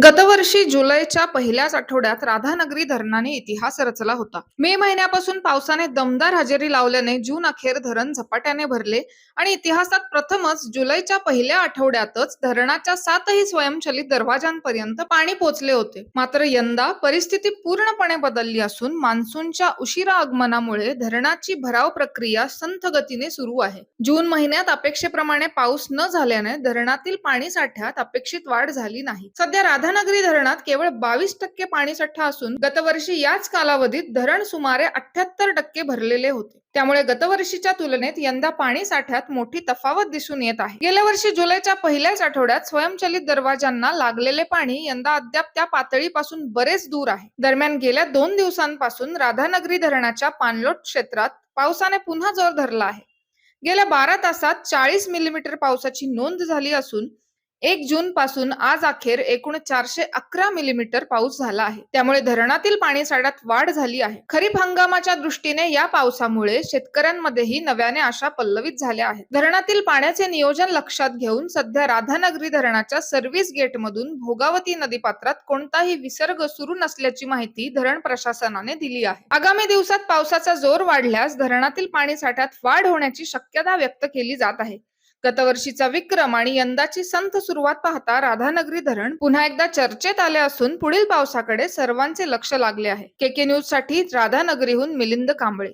गतवर्षी जुलैच्या पहिल्याच आठवड्यात राधानगरी धरणाने इतिहास रचला होता. मे महिन्यापासून पावसाने दमदार हजेरी लावल्याने जून अखेर धरण झपाट्याने भरले आणि इतिहासात प्रथमच जुलैच्या पहिल्या आठवड्यातच धरणाच्या 7ही स्वयंचलित दरवाजांपर्यंत पाणी पोचले होते. मात्र यंदा परिस्थिती पूर्णपणे बदलली असून मान्सूनच्या उशिरा आगमनामुळे धरणाची भराव प्रक्रिया संथ गतीने सुरू आहे. जून महिन्यात अपेक्षेप्रमाणे पाऊस न झाल्याने धरणातील पाणी साठ्यात अपेक्षित वाढ झाली नाही. सध्या राधानगरी धरणात केवळ 22% पाणीसाठा असून गतवर्षी याच कालावधीत धरण सुमारे 78% भरलेले होते. त्यामुळे गतवर्षीच्या तुलनेत यंदा पाणी साठ्यात मोठी तफावत दिसून येत आहे. गेल्या वर्षी जुलैच्या पहिल्याच आठवड्यात स्वयंचलित दरवाजांना लागलेले पाणी यंदा अद्याप त्या पातळीपासून बरेच दूर आहे. दरम्यान गेल्या 2 दिवसांपासून राधानगरी धरणाच्या पाणलोट क्षेत्रात पावसाने पुन्हा जोर धरला आहे. गेल्या 12 तासात 40 मिलीमीटर पावसाची नोंद झाली असून 1 जून पासून आज अखेर एकूण 411 मिलीमीटर पाऊस झाला आहे. त्यामुळे धरणातील पाणीसाठ्यात वाढ झाली आहे. खरीप हंगामाच्या दृष्टीने या पावसामुळे शेतकऱ्यांमध्येही नव्याने आशा पल्लवित झाल्या आहेत. धरणातील पाण्याचे नियोजन लक्षात घेऊन सध्या राधानगरी धरणाच्या सर्व्हिस गेटमधून भोगावती नदीपात्रात कोणताही विसर्ग सुरू नसल्याची माहिती धरण प्रशासनाने दिली आहे. आगामी दिवसात पावसाचा जोर वाढल्यास धरणातील पाणीसाठ्यात वाढ होण्याची शक्यता व्यक्त केली जात आहे. गतवर्षीचा विक्रम आणि यंदाची संथ सुरुवात पाहता राधानगरी धरण पुन्हा एकदा चर्चेत आले असून पुढील पावसाकडे सर्वांचे लक्ष लागले आहे. केके न्यूज साठी राधानगरीहून मिलिंद कांबळे.